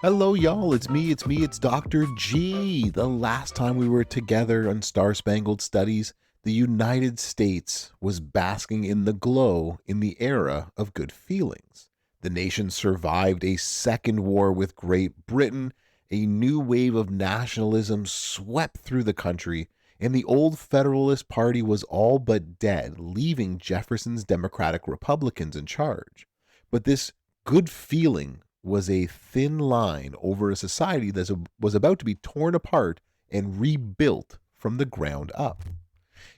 Hello, y'all. It's Dr. G. The last time we were together on Star-Spangled Studies, the United States was basking in the glow in the era of good feelings. The nation survived a second war with Great Britain, a new wave of nationalism swept through the country, and the old Federalist Party was all but dead, leaving Jefferson's Democratic Republicans in charge. But this good feeling was a thin line over a society that was about to be torn apart and rebuilt from the ground up.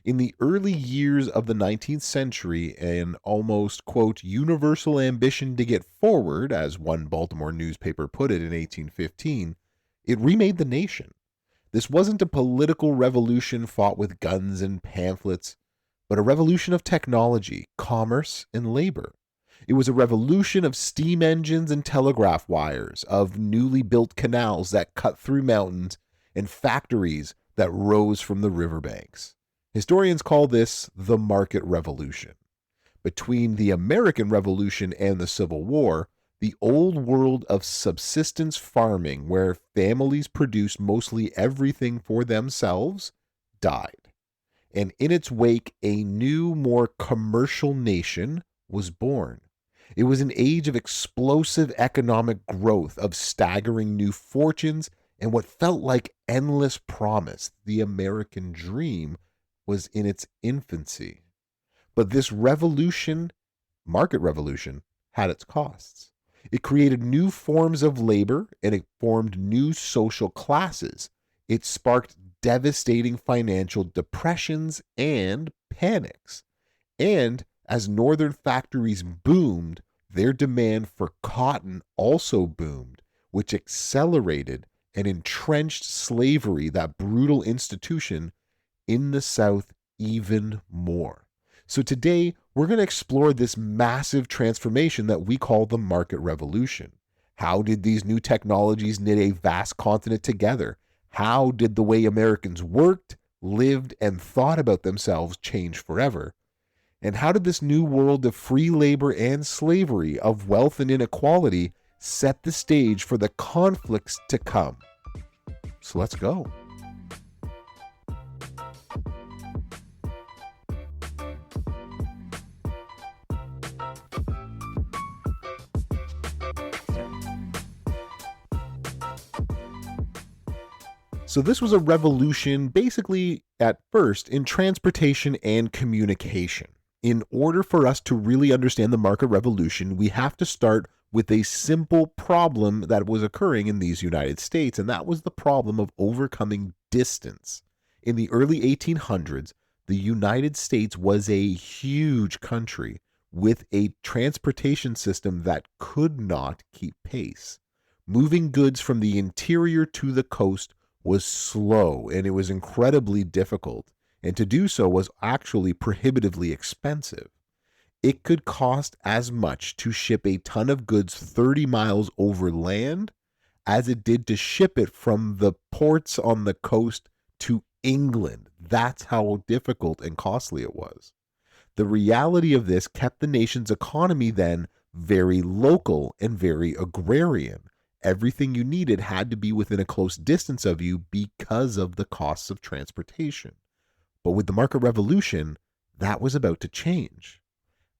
In the early years of the 19th century, an almost, quote, universal ambition to get forward, as one Baltimore newspaper put it in 1815, it remade the nation. This wasn't a political revolution fought with guns and pamphlets, but a revolution of technology, commerce, and labor. It was a revolution of steam engines and telegraph wires, of newly built canals that cut through mountains, and factories that rose from the riverbanks. Historians call this the market revolution. Between the American Revolution and the Civil War, the old world of subsistence farming, where families produced mostly everything for themselves, died. And in its wake, a new, more commercial nation was born. It was an age of explosive economic growth, of staggering new fortunes, and what felt like endless promise. The American dream was in its infancy. But this revolution, market revolution, had its costs. It created new forms of labor and it formed new social classes. It sparked devastating financial depressions and panics. And as northern factories boomed, their demand for cotton also boomed, which accelerated and entrenched slavery, that brutal institution, in the South even more. So today, we're going to explore this massive transformation that we call the market revolution. How did these new technologies knit a vast continent together? How did the way Americans worked, lived, and thought about themselves change forever? And how did this new world of free labor and slavery, of wealth and inequality, set the stage for the conflicts to come? So let's go. So, this was a revolution basically at first in transportation and communication. In order for us to really understand the market revolution, we have to start with a simple problem that was occurring in these United States, and that was the problem of overcoming distance. In the early 1800s, the United States was a huge country with a transportation system that could not keep pace. Moving goods from the interior to the coast was slow and it was incredibly difficult, and to do so was actually prohibitively expensive. It could cost as much to ship a ton of goods 30 miles over land as it did to ship it from the ports on the coast to England. That's how difficult and costly it was. The reality of this kept the nation's economy then very local and very agrarian. Everything you needed had to be within a close distance of you because of the costs of transportation. But with the market revolution, that was about to change.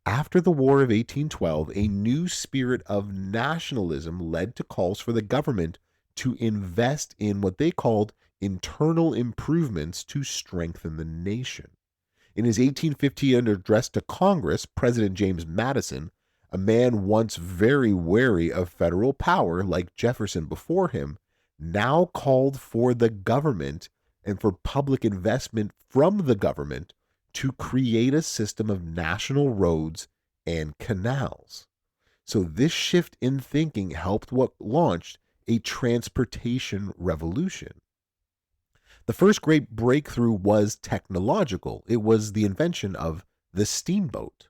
After the War of 1812, a new spirit of nationalism led to calls for the government to invest in what they called internal improvements to strengthen the nation. In his 1815 address to Congress, President James Madison, a man once very wary of federal power like Jefferson before him, now called for the government and for public investment from the government to create a system of national roads and canals. So this shift in thinking helped what launched a transportation revolution. The first great breakthrough was technological. It was the invention of the steamboat.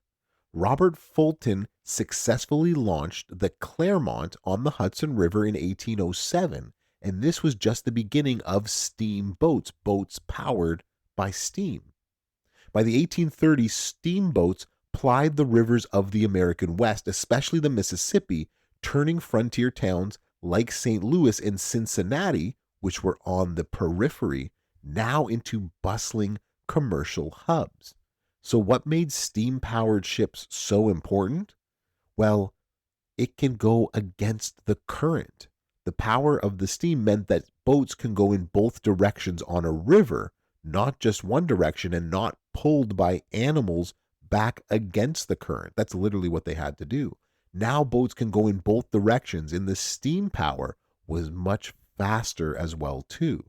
Robert Fulton successfully launched the Clermont on the Hudson River in 1807, and this was just the beginning of steamboats, boats powered by steam. By the 1830s, steamboats plied the rivers of the American West, especially the Mississippi, turning frontier towns like St. Louis and Cincinnati, which were on the periphery, now into bustling commercial hubs. So, what made steam powered ships so important? Well, it can go against the current. The power of the steam meant that boats can go in both directions on a river, not just one direction, and not pulled by animals back against the current. That's literally what they had to do. Now boats can go in both directions, and the steam power was much faster as well too.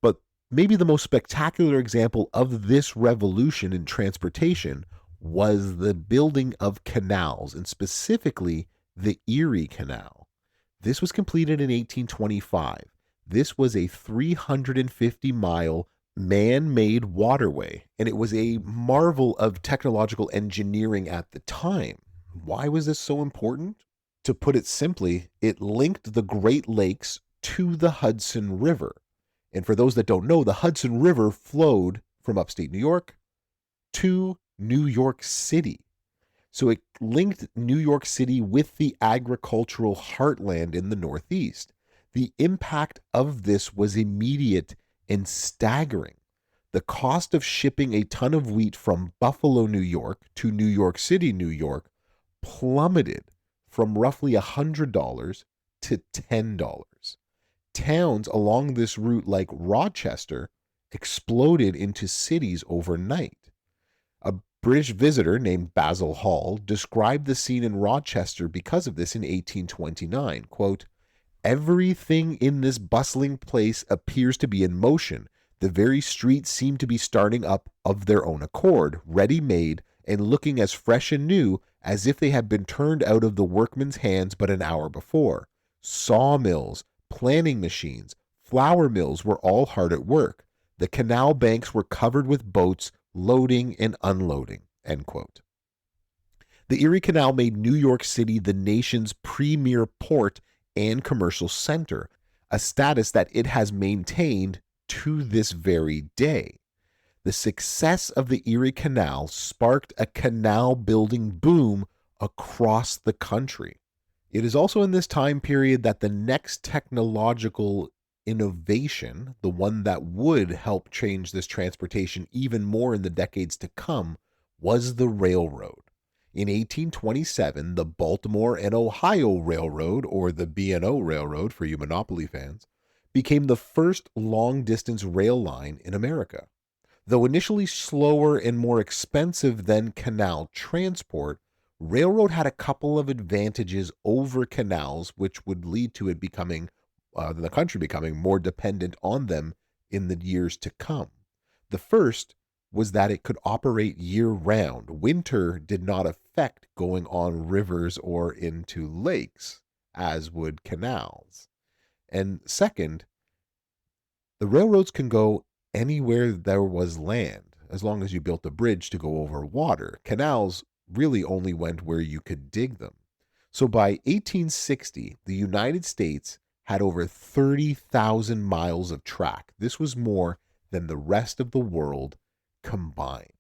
But maybe the most spectacular example of this revolution in transportation was the building of canals, and specifically the Erie Canal. This was completed in 1825. This was a 350-mile man-made waterway, and it was a marvel of technological engineering at the time. Why was this so important? To put it simply, it linked the Great Lakes to the Hudson River. And for those that don't know, the Hudson River flowed from upstate New York to New York City. So it linked New York City with the agricultural heartland in the Northeast. The impact of this was immediate and staggering. The cost of shipping a ton of wheat from Buffalo, New York to New York City, New York plummeted from roughly $100 to $10. Towns along this route, like Rochester, exploded into cities overnight. A British visitor named Basil Hall described the scene in Rochester because of this in 1829. Quote, "Everything in this bustling place appears to be in motion. The very streets seem to be starting up of their own accord, ready-made, and looking as fresh and new as if they had been turned out of the workman's hands but an hour before. Sawmills, planing machines, flour mills were all hard at work. The canal banks were covered with boats loading and unloading." End quote. The Erie Canal made New York City the nation's premier port and commercial center, a status that it has maintained to this very day. The success of the Erie Canal sparked a canal building boom across the country. It is also in this time period that the next technological innovation, the one that would help change this transportation even more in the decades to come, was the railroad. In 1827, the Baltimore and Ohio Railroad, or the B&O Railroad for you Monopoly fans, became the first long-distance rail line in America. Though initially slower and more expensive than canal transport, railroad had a couple of advantages over canals, which would lead to it becoming, the country becoming more dependent on them in the years to come. The first was that it could operate year-round. Winter did not affect going on rivers or into lakes, as would canals. And second, the railroads can go anywhere there was land, as long as you built a bridge to go over water. Canals really only went where you could dig them. So by 1860, the United States had over 30,000 miles of track. This was more than the rest of the world combined.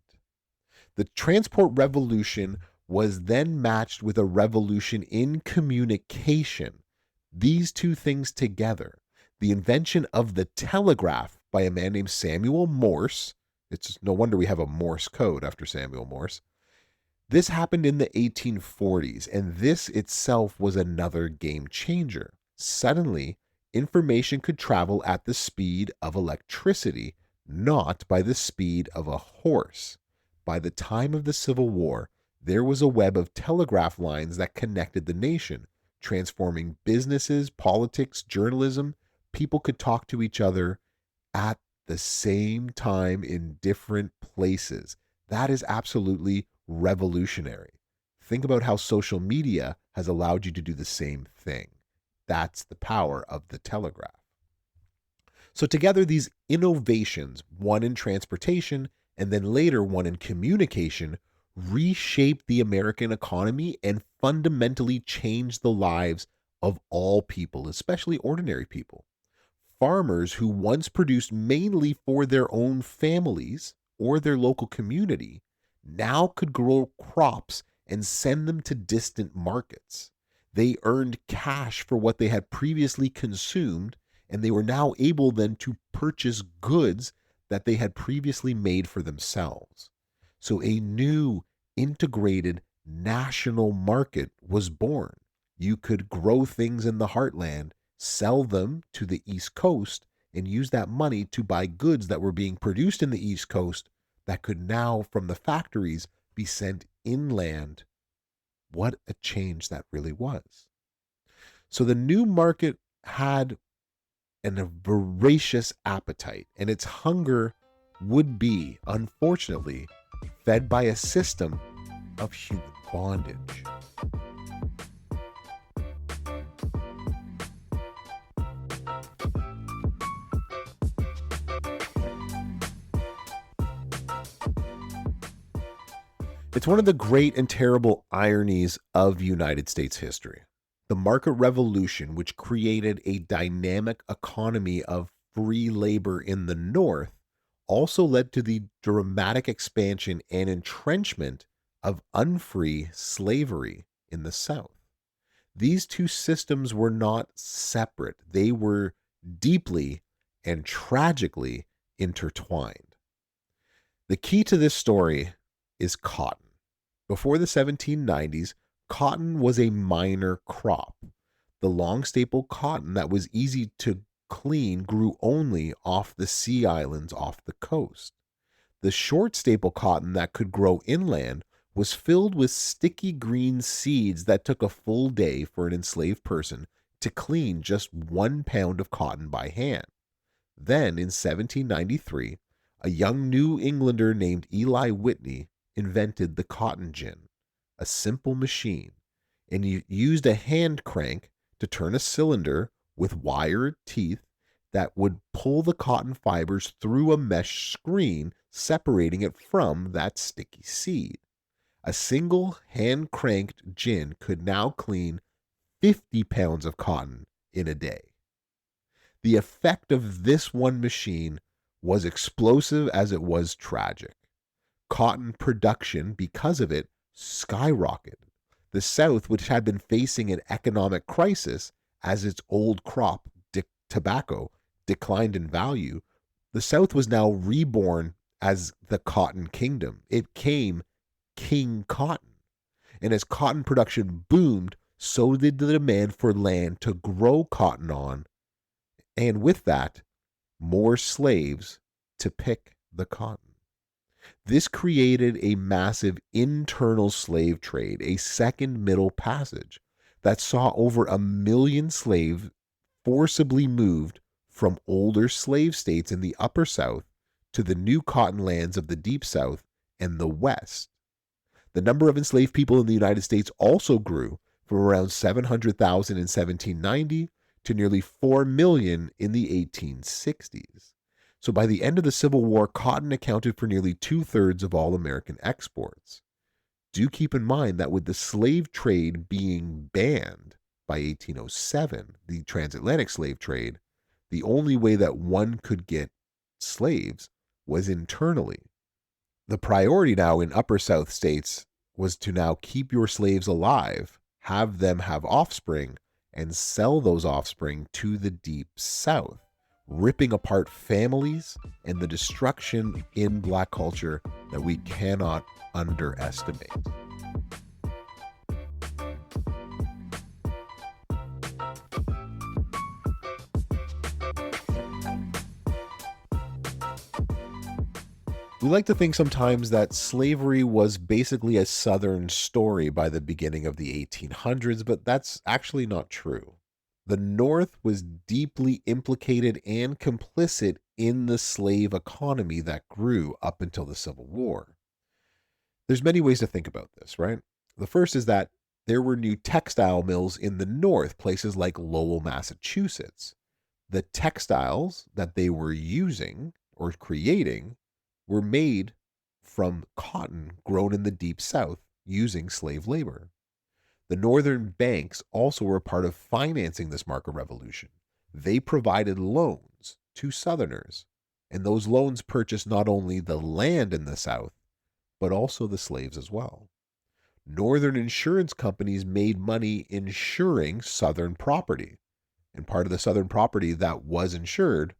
The transport revolution was then matched with a revolution in communication. These two things together, the invention of the telegraph by a man named Samuel Morse. It's no wonder we have a Morse code after Samuel Morse. This happened in the 1840s, and this itself was another game changer. Suddenly, information could travel at the speed of electricity, not by the speed of a horse. By the time of the Civil War, there was a web of telegraph lines that connected the nation, transforming businesses, politics, journalism. People could talk to each other at the same time in different places. That is absolutely revolutionary. Think about how social media has allowed you to do the same thing. That's the power of the telegraph. So together, these innovations, one in transportation and then later one in communication, reshaped the American economy and fundamentally changed the lives of all people, especially ordinary people. Farmers who once produced mainly for their own families or their local community now could grow crops and send them to distant markets. They earned cash for what they had previously consumed, and they were now able then to purchase goods that they had previously made for themselves. So a new integrated national market was born. You could grow things in the heartland, sell them to the East Coast, and use that money to buy goods that were being produced in the East Coast that could now, from the factories, be sent inland. What a change that really was. So the new market had a voracious appetite, and its hunger would be, unfortunately, fed by a system of human bondage. It's one of the great and terrible ironies of United States history. The market revolution, which created a dynamic economy of free labor in the North, also led to the dramatic expansion and entrenchment of unfree slavery in the South. These two systems were not separate, they were deeply and tragically intertwined. The key to this story is cotton. Before the 1790s, cotton was a minor crop. The long staple cotton that was easy to clean grew only off the sea islands off the coast. The short staple cotton that could grow inland was filled with sticky green seeds that took a full day for an enslaved person to clean just 1 pound of cotton by hand. Then, in 1793, a young New Englander named Eli Whitney invented the cotton gin, a simple machine, and he used a hand crank to turn a cylinder with wire teeth that would pull the cotton fibers through a mesh screen, separating it from that sticky seed. A single hand cranked gin could now clean 50 pounds of cotton in a day. The effect of this one machine was explosive as it was tragic. Cotton production, because of it, skyrocketed. The South, which had been facing an economic crisis as its old crop, tobacco, declined in value, the South was now reborn as the Cotton Kingdom. It came King Cotton. And as cotton production boomed, so did the demand for land to grow cotton on, and with that, more slaves to pick the cotton. This created a massive internal slave trade, a second Middle Passage that saw over 1 million slaves forcibly moved from older slave states in the Upper South to the new cotton lands of the Deep South and the West. The number of enslaved people in the United States also grew from around 700,000 in 1790 to nearly 4 million in the 1860s. So by the end of the Civil War, cotton accounted for nearly 2/3 of all American exports. Do keep in mind that with the slave trade being banned by 1807, the transatlantic slave trade, the only way that one could get slaves was internally. The priority now in Upper South states was to now keep your slaves alive, have them have offspring, and sell those offspring to the Deep South, ripping apart families and the destruction in Black culture that we cannot underestimate. We like to think sometimes that slavery was basically a Southern story by the beginning of the 1800s, but that's actually not true. The North was deeply implicated and complicit in the slave economy that grew up until the Civil War. There's many ways to think about this, right? The first is that there were new textile mills in the North, places like Lowell, Massachusetts. The textiles that they were using or creating were made from cotton grown in the Deep South using slave labor. The northern banks also were a part of financing this market revolution. They provided loans to Southerners, and those loans purchased not only the land in the South, but also the slaves as well. Northern insurance companies made money insuring Southern property. And part of the Southern property that was insured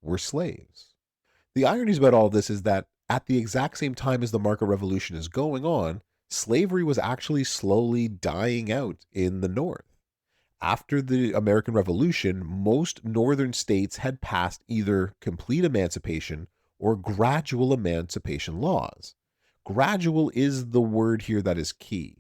were slaves. The ironies about all this is that at the exact same time as the market revolution is going on, slavery was actually slowly dying out in the North. After the American Revolution, most northern states had passed either complete emancipation or gradual emancipation laws. Gradual is the word here that is key.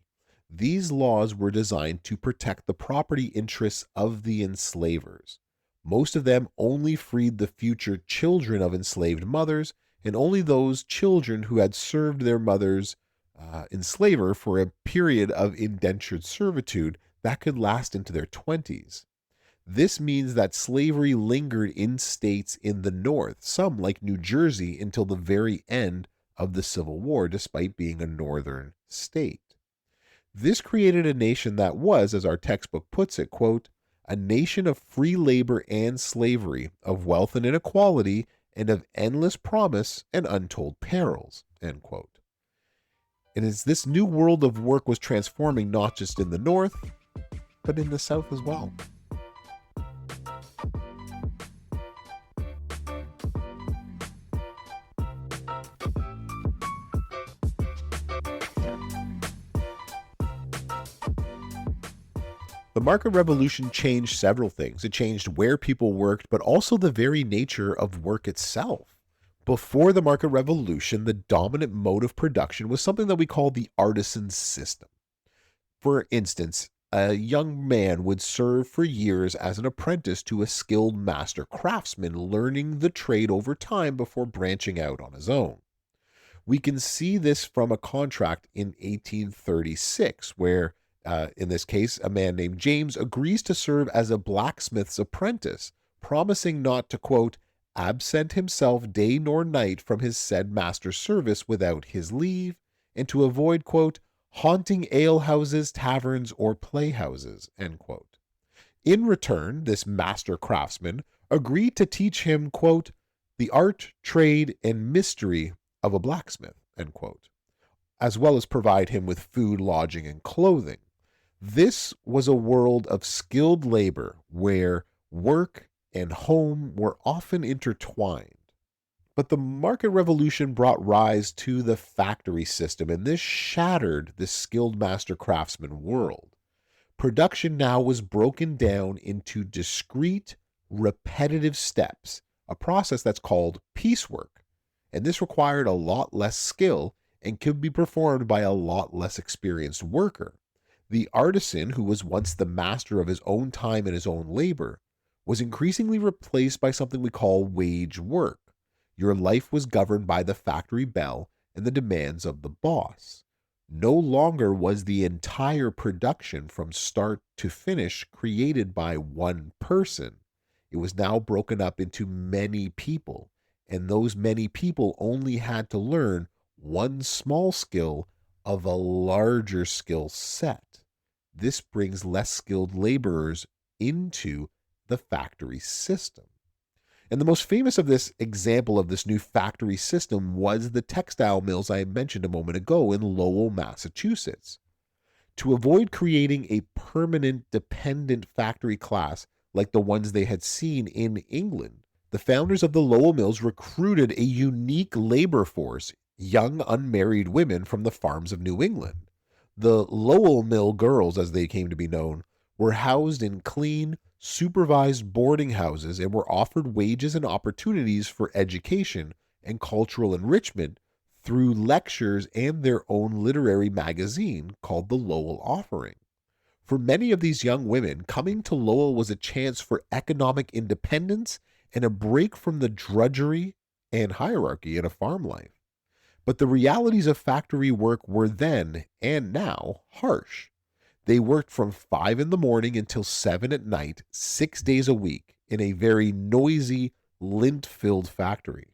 These laws were designed to protect the property interests of the enslavers. Most of them only freed the future children of enslaved mothers, and only those children who had served their mothers enslaver for a period of indentured servitude that could last into their 20s. This means that slavery lingered in states in the North, some like New Jersey, until the very end of the Civil War, despite being a northern state. This created a nation that was, as our textbook puts it, quote, a nation of free labor and slavery, of wealth and inequality, and of endless promise and untold perils, end quote. And as this new world of work was transforming not just in the North, but in the South as well. The market revolution changed several things. It changed where people worked, but also the very nature of work itself. Before the market revolution, the dominant mode of production was something that we call the artisan system. For instance, a young man would serve for years as an apprentice to a skilled master craftsman, learning the trade over time before branching out on his own. We can see this from a contract in 1836, where, in this case, a man named James agrees to serve as a blacksmith's apprentice, promising not to, quote, absent himself day nor night from his said master's service without his leave, and to avoid, quote, haunting alehouses, taverns, or playhouses, end quote. In return, this master craftsman agreed to teach him, quote, the art, trade, and mystery of a blacksmith, end quote, as well as provide him with food, lodging, and clothing. This was a world of skilled labor where work and home were often intertwined. But the market revolution brought rise to the factory system, and this shattered the skilled master craftsman world. Production now was broken down into discrete, repetitive steps, a process that's called piecework. And this required a lot less skill and could be performed by a lot less experienced worker. The artisan, who was once the master of his own time and his own labor, was increasingly replaced by something we call wage work. Your life was governed by the factory bell and the demands of the boss. No longer was the entire production from start to finish created by one person. It was now broken up into many people, and those many people only had to learn one small skill of a larger skill set. This brings less skilled laborers into the factory system. And the most famous of this example of this new factory system was the textile mills I mentioned a moment ago in Lowell, Massachusetts. To avoid creating a permanent dependent factory class like the ones they had seen in England, the founders of the Lowell Mills recruited a unique labor force, young unmarried women from the farms of New England. The Lowell Mill girls, as they came to be known, were housed in clean, supervised boarding houses and were offered wages and opportunities for education and cultural enrichment through lectures and their own literary magazine called the Lowell Offering. For many of these young women, coming to Lowell was a chance for economic independence and a break from the drudgery and hierarchy in a farm life. But the realities of factory work were then, and now, harsh. They worked from 5 in the morning until 7 at night, 6 days a week, in a very noisy, lint-filled factory.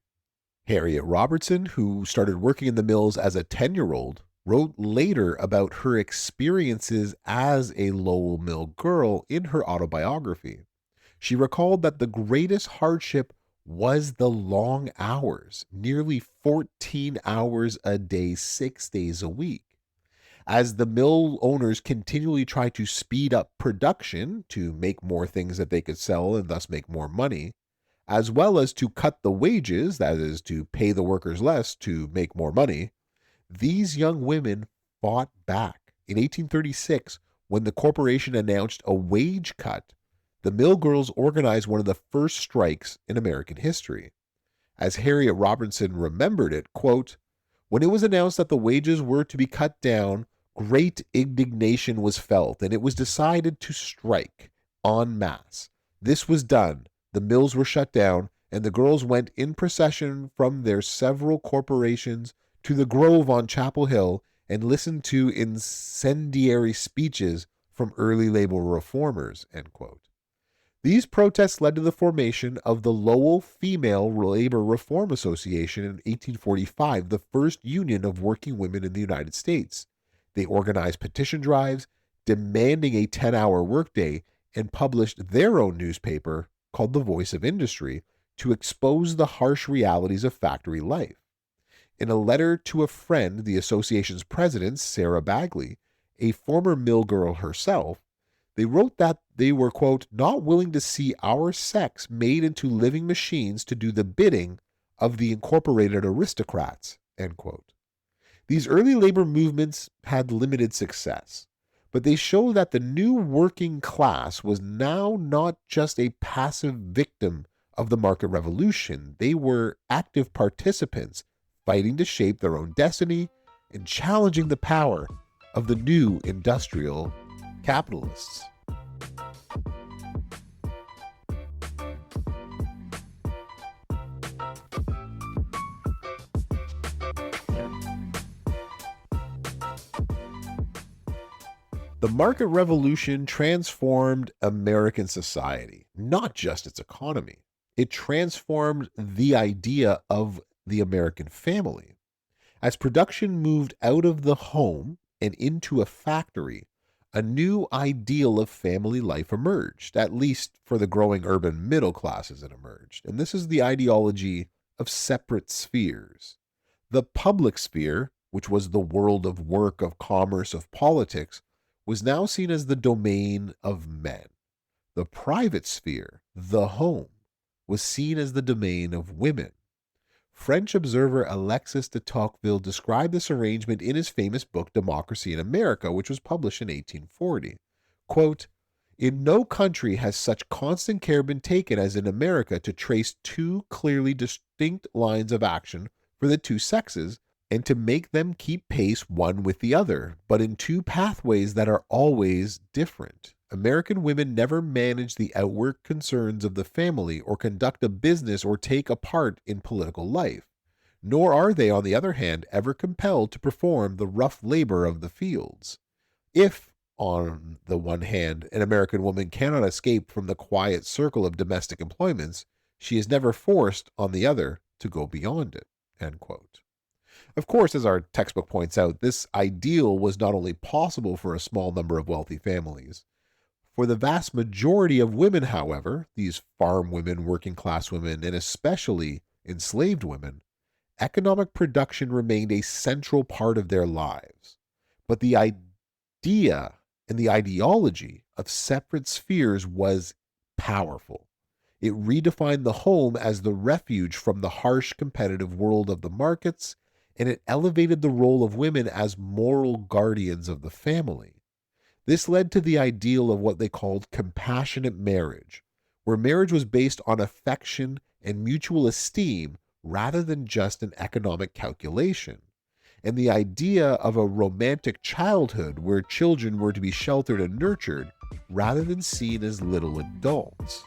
Harriet Robertson, who started working in the mills as a 10-year-old, wrote later about her experiences as a Lowell Mill girl in her autobiography. She recalled that the greatest hardship was the long hours, nearly 14 hours a day, 6 days a week. As the mill owners continually tried to speed up production to make more things that they could sell and thus make more money, as well as to cut the wages, that is, to pay the workers less to make more money, these young women fought back. In 1836, when the corporation announced a wage cut, the mill girls organized one of the first strikes in American history. As Harriet Robinson remembered it, quote, "When it was announced that the wages were to be cut down, great indignation was felt, and it was decided to strike en masse. This was done. The mills were shut down, and the girls went in procession from their several corporations to the grove on Chapel Hill and listened to incendiary speeches from early labor reformers." End quote. These protests led to the formation of the Lowell Female Labor Reform Association in 1845, the first union of working women in the United States. They organized petition drives demanding a 10-hour workday and published their own newspaper called The Voice of Industry to expose the harsh realities of factory life. In a letter to a friend, the association's president, Sarah Bagley, a former mill girl herself, they wrote that they were, quote, "not willing to see our sex made into living machines to do the bidding of the incorporated aristocrats," end quote. These early labor movements had limited success, but they show that the new working class was now not just a passive victim of the market revolution. They were active participants fighting to shape their own destiny and challenging the power of the new industrial capitalists. The market revolution transformed American society, not just its economy. It transformed the idea of the American family. As production moved out of the home and into a factory, a new ideal of family life emerged, at least for the growing urban middle classes it emerged. And this is the ideology of separate spheres. The public sphere, which was the world of work, of commerce, of politics, was now seen as the domain of men. The private sphere, the home, was seen as the domain of women. French observer Alexis de Tocqueville described this arrangement in his famous book Democracy in America, which was published in 1840. Quote, "In no country has such constant care been taken as in America to trace two clearly distinct lines of action for the two sexes, and to make them keep pace one with the other, but in two pathways that are always different. American women never manage the outward concerns of the family or conduct a business or take a part in political life, nor are they, on the other hand, ever compelled to perform the rough labor of the fields. If, on the one hand, an American woman cannot escape from the quiet circle of domestic employments, she is never forced, on the other, to go beyond it." End quote. Of course, as our textbook points out, this ideal was not only possible for a small number of wealthy families. For the vast majority of women, however, these farm women, working class women, and especially enslaved women, economic production remained a central part of their lives. But the idea and the ideology of separate spheres was powerful. It redefined the home as the refuge from the harsh competitive world of the markets, and it elevated the role of women as moral guardians of the family. This led to the ideal of what they called compassionate marriage, where marriage was based on affection and mutual esteem rather than just an economic calculation, and the idea of a romantic childhood where children were to be sheltered and nurtured rather than seen as little adults.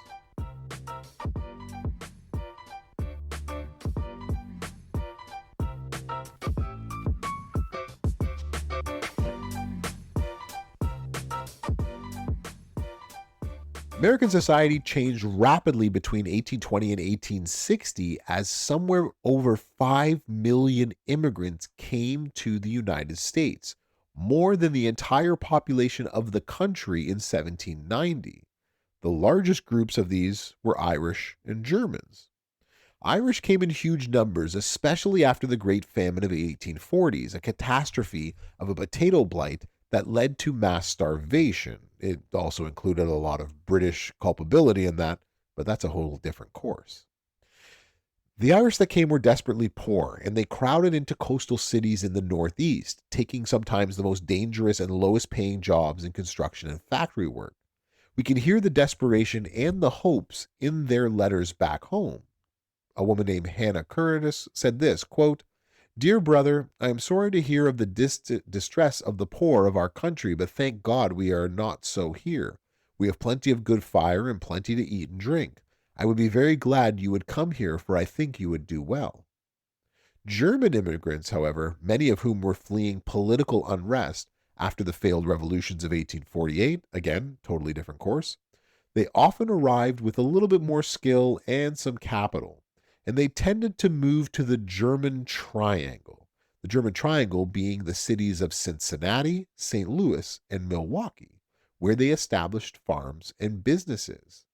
American society changed rapidly between 1820 and 1860 as somewhere over 5 million immigrants came to the United States, more than the entire population of the country in 1790. The largest groups of these were Irish and Germans. Irish came in huge numbers, especially after the Great Famine of the 1840s, a catastrophe of a potato blight that led to mass starvation. It also included a lot of British culpability in that, but that's a whole different course. The Irish that came were desperately poor, and they crowded into coastal cities in the Northeast, taking sometimes the most dangerous and lowest paying jobs in construction and factory work. We can hear the desperation and the hopes in their letters back home. A woman named Hannah Curtis said this, quote, "Dear brother, I am sorry to hear of the distress of the poor of our country, but thank God we are not so here. We have plenty of good fire and plenty to eat and drink. I would be very glad you would come here, for I think you would do well." German immigrants, however, many of whom were fleeing political unrest after the failed revolutions of 1848, again, totally different course, they often arrived with a little bit more skill and some capital, and they tended to move to the German Triangle. The German Triangle being the cities of Cincinnati, St. Louis, and Milwaukee, where they established farms and businesses.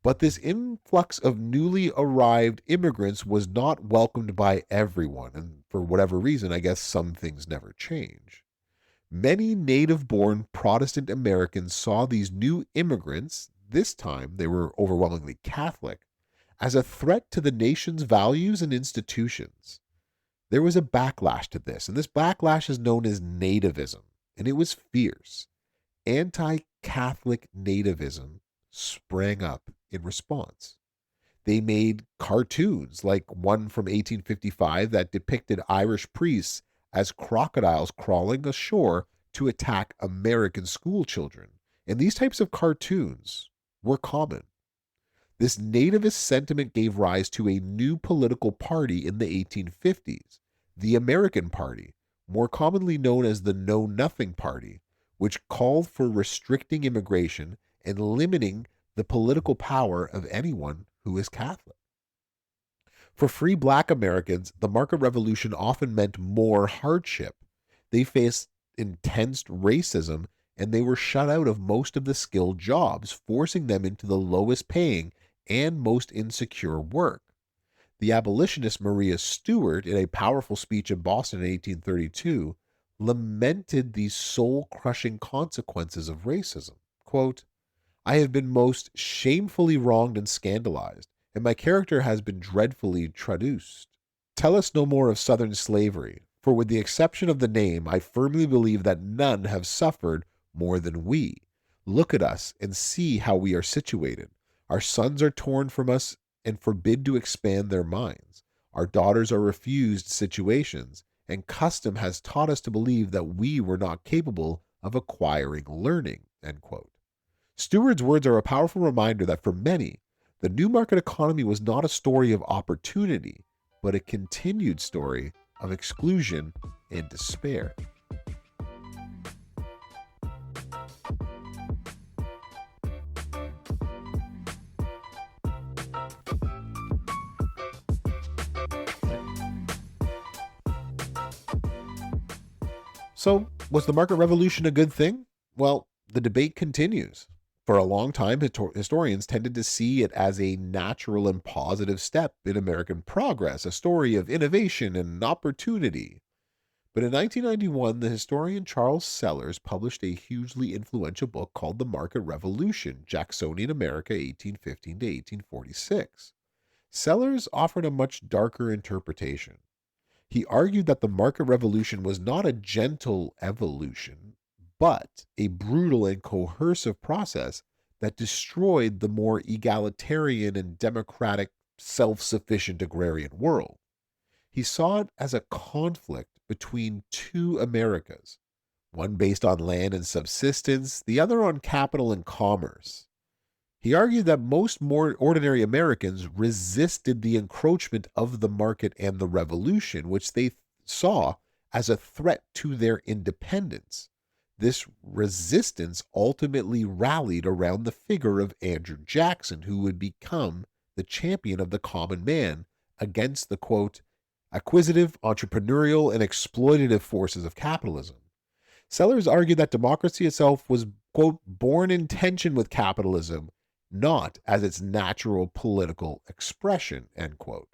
But this influx of newly arrived immigrants was not welcomed by everyone, and for whatever reason, I guess some things never change. Many native born Protestant Americans saw these new immigrants, this time they were overwhelmingly Catholic, as a threat to the nation's values and institutions. There was a backlash to this, and this backlash is known as nativism, and it was fierce. Anti Catholic nativism sprang up in response. They made cartoons, like one from 1855 that depicted Irish priests as crocodiles crawling ashore to attack American school children. And these types of cartoons were common. This nativist sentiment gave rise to a new political party in the 1850s, the American Party, more commonly known as the Know Nothing Party, which called for restricting immigration and limiting the political power of anyone who is Catholic. For free black Americans, the market revolution often meant more hardship. They faced intense racism and they were shut out of most of the skilled jobs, forcing them into the lowest paying and most insecure work. The abolitionist Maria Stewart, in a powerful speech in Boston in 1832, lamented these soul crushing consequences of racism. Quote, "I have been most shamefully wronged and scandalized, and my character has been dreadfully traduced. Tell us no more of Southern slavery, for with the exception of the name, I firmly believe that none have suffered more than we. Look at us and see how we are situated. Our sons are torn from us and forbid to expand their minds. Our daughters are refused situations, and custom has taught us to believe that we were not capable of acquiring learning." End quote. Stewart's words are a powerful reminder that for many, the new market economy was not a story of opportunity, but a continued story of exclusion and despair. So, was the market revolution a good thing? Well, the debate continues. For a long time, historians tended to see it as a natural and positive step in American progress, a story of innovation and opportunity. But in 1991, the historian Charles Sellers published a hugely influential book called The Market Revolution, Jacksonian America, 1815 to 1846. Sellers offered a much darker interpretation. He argued that the market revolution was not a gentle evolution, but a brutal and coercive process that destroyed the more egalitarian and democratic, self sufficient agrarian world. He saw it as a conflict between two Americas, one based on land and subsistence, the other on capital and commerce. He argued that most more ordinary Americans resisted the encroachment of the market and the revolution, which they saw as a threat to their independence. This resistance ultimately rallied around the figure of Andrew Jackson, who would become the champion of the common man against the, quote, acquisitive, entrepreneurial, and exploitative forces of capitalism. Sellers argued that democracy itself was, quote, born in tension with capitalism not as its natural political expression, end quote.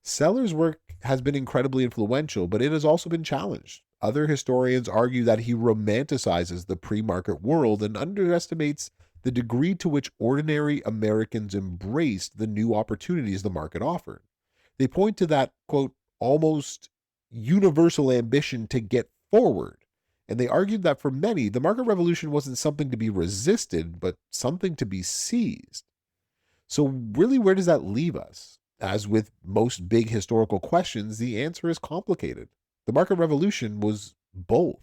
Sellers' work has been incredibly influential, but it has also been challenged. Other historians argue that he romanticizes the pre market world and underestimates the degree to which ordinary Americans embraced the new opportunities the market offered. They point to that, quote, almost universal ambition to get forward. And they argued that for many, the market revolution wasn't something to be resisted, but something to be seized. So, really, where does that leave us? As with most big historical questions, the answer is complicated. The market revolution was both.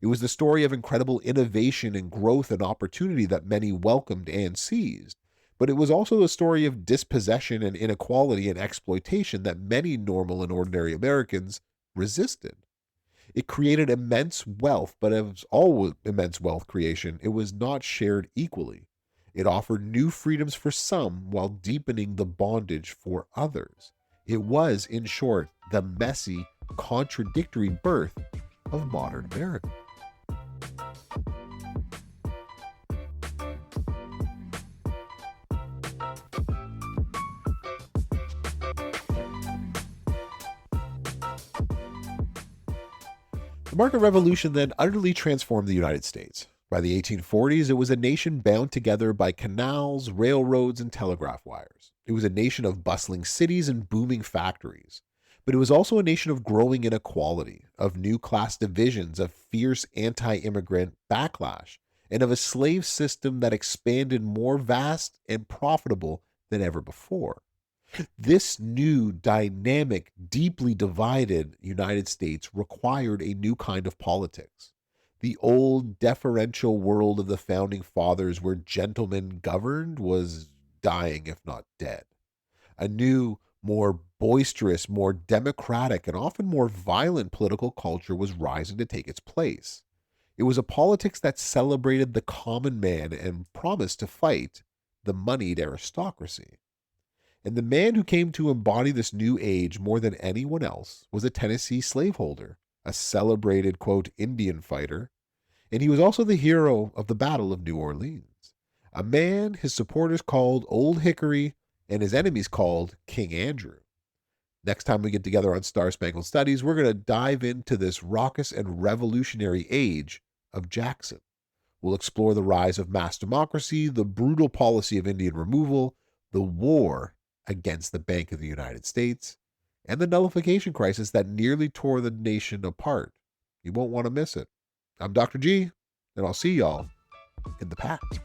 It was the story of incredible innovation and growth and opportunity that many welcomed and seized. But it was also a story of dispossession and inequality and exploitation that many normal and ordinary Americans resisted. It created immense wealth, but as all immense wealth creation, it was not shared equally. It offered new freedoms for some while deepening the bondage for others. It was, in short, the messy, contradictory birth of modern America. The market revolution then utterly transformed the United States. By the 1840s, it was a nation bound together by canals, railroads, and telegraph wires. It was a nation of bustling cities and booming factories. But it was also a nation of growing inequality, of new class divisions, of fierce anti immigrant backlash, and of a slave system that expanded more vast and profitable than ever before. This new, dynamic, deeply divided United States required a new kind of politics. The old deferential world of the founding fathers, where gentlemen governed, was dying, if not dead. A new, more boisterous, more democratic, and often more violent political culture was rising to take its place. It was a politics that celebrated the common man and promised to fight the moneyed aristocracy. And the man who came to embody this new age more than anyone else was a Tennessee slaveholder, a celebrated, quote, Indian fighter, and he was also the hero of the Battle of New Orleans. A man his supporters called Old Hickory and his enemies called King Andrew. Next time we get together on Star-Spangled Studies, we're going to dive into this raucous and revolutionary age of Jackson. We'll explore the rise of mass democracy, the brutal policy of Indian removal, the war against the Bank of the United States, and the nullification crisis that nearly tore the nation apart. You won't want to miss it. I'm Dr. G, and I'll see y'all in the past.